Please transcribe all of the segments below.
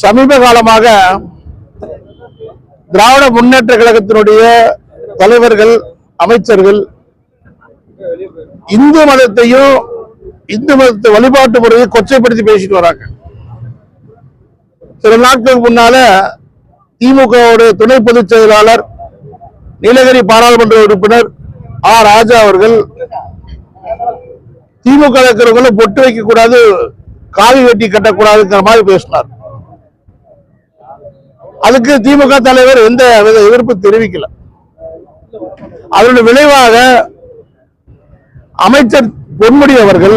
சமீப காலமாக திராவிட முன்னேற்ற கழகத்தினுடைய தலைவர்கள், அமைச்சர்கள் இந்து மதத்தையும் இந்து மதத்தை வழிபாட்டு முறையை கொச்சைப்படுத்தி பேசிட்டு வராங்க. சில நாட்களுக்கு முன்னால திமுக துணை பொதுச் செயலாளர், நீலகிரி பாராளுமன்ற உறுப்பினர் ராஜா அவர்கள் திமுக இருக்கிறவங்களை பொட்டு வைக்க கூடாது, காவி வெட்டி கட்டக்கூடாதுங்கிற மாதிரி பேசினார். அதுக்கு திமுக தலைவர் எந்த எதிர்ப்பு தெரிவிக்கல. அதனுடைய விளைவாக அமைச்சர் பொன்முடி அவர்கள்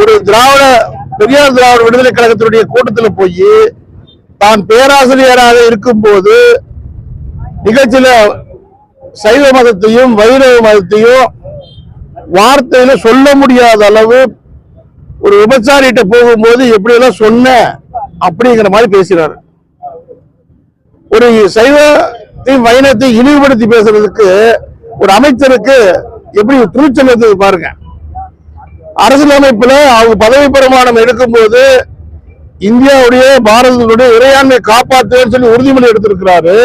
ஒரு பெரியார் திராவிட விடுதலை கழகத்தினுடைய கூட்டத்தில் போய் தான் பேராசிரியராக இருக்கும் போது நிகழ்ச்சியில சைவ மதத்தையும் வைணவ மதத்தையும் வார்த்தையில சொல்ல முடியாத அளவு ஒரு விபச்சாரிட்ட போகும்போது எப்படி எல்லாம் சொன்ன அப்படிங்கிற மாதிரி பேசுறாரு. ஒரு சைவத்தையும் வைணவத்தை இழிவுபடுத்தி பேசுறதுக்கு ஒரு அமைச்சருக்கு எப்படி துணிச்சல் பாருங்க. அரசியலமைப்புல அவங்க பதவி பிரமாணம் எடுக்கும் போது இந்தியாவுடைய பாரதத்துடைய இறையாண்மை காப்பாற்றுவேன்னு சொல்லி உறுதிமொழி எடுத்திருக்கிறாரு.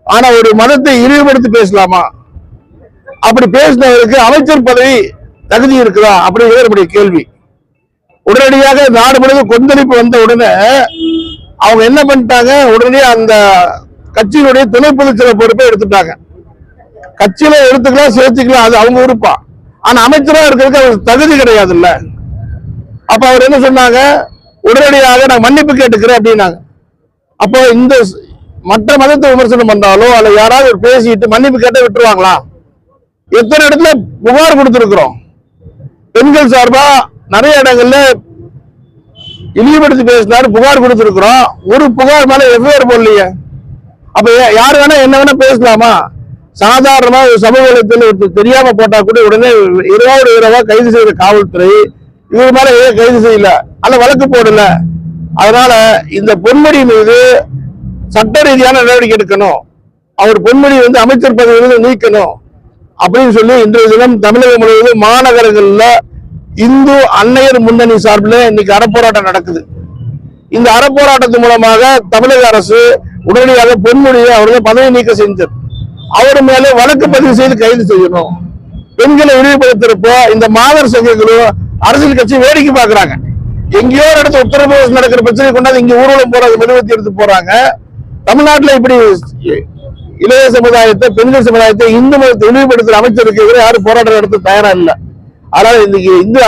ஆனா ஒரு மதத்தை இழிவுபடுத்தி பேசலாமா? அப்படி பேசினவருக்கு அமைச்சர் பதவி தகுதி இருக்குதா அப்படிங்கிற நம்முடைய கேள்வி. உடனடியாக நாடு முழுவதும் கொந்தளிப்பு வந்த உடனே அவங்க என்ன பண்ணிட்டாங்க, உடனே அந்த கட்சியினுடைய துணை பொதுச் செயலர் பொறுப்பை எடுத்துட்டாங்க. கட்சியில எடுத்துக்கலாம், சேர்த்துக்கலாம், அது அவங்க விருப்பம். ஆனா அமைச்சரா இருக்கிறதுக்கு அவர் தகுதி கிடையாது இல்ல. அப்ப அவர் என்ன சொன்னாங்க, உடனடியாக நான் மன்னிப்பு கேட்டுக்கிறேன் அப்படின்னாங்க. அப்போ இந்த மற்ற மதத்தை விமர்சனம் பண்ணாலோ அல்ல யாராவது பேசிட்டு மன்னிப்பு கேட்ட விட்டுருவாங்களா? எத்தனை இடத்துல புகார் கொடுத்திருக்கிறோம். பெண்கள் சார்பா நிறைய இடங்கள்ல இழிவுபடுத்தி பேசினாரு, புகார் கொடுத்திருக்கிறோம். ஒரு புகார் மேல எஃப்ஐஆர் போடலையே. அப்ப யாரு வேணா என்ன வேணா பேசலாமா? சாதாரணமா சமூக வலைத்தளத்தில் தெரியாம போட்டா கூட உடனே இரவா கைது செய்த காவல்துறை இவர் மேல கைது செய்யல, அல்ல வழக்கு போடல. அதனால இந்த பொன்முடி மீது சட்ட ரீதியான நடவடிக்கை எடுக்கணும். அவர் பொன்முடி அமைச்சர் பதவியிலிருந்து நீக்கணும் அப்படின்னு சொல்லி இன்றைய தினம் தமிழகம் முழுவதும் மாநகரங்கள்ல இந்து அன்னையர் முன்னணி சார்பில் இன்னைக்கு அறப்போராட்டம் நடக்குது. இந்த அறப்போராட்டத்தின் மூலமாக தமிழக அரசு உடனடியாக பொன்முடியை அவர்கள் பதவி நீக்க செஞ்சது. அவர் மேலே வழக்கு பதிவு செய்து கைது செய்யணும். பெண்களை இழிவுபடுத்திருப்போ இந்த மாதர் சங்கங்களும் அரசியல் கட்சி வேடிக்கை பார்க்கிறாங்க. எங்கேயோ இடத்துல உத்தரப்பிரதேசம் நடக்கிற பிரச்சனை கொண்டாந்து இங்க ஊர்வலம் போறாங்க, மெழுகுவர்த்தி எடுத்து போறாங்க. தமிழ்நாட்டில் இப்படி இளைய சமுதாயத்தை, பெண்கள் சமுதாயத்தை, இந்து மதத்தை இழிவுபடுத்துற அமைச்சருக்கு யாரும் போராட்டம் நடத்த தயாரா இல்லை. அதனால இன்னைக்கு இந்து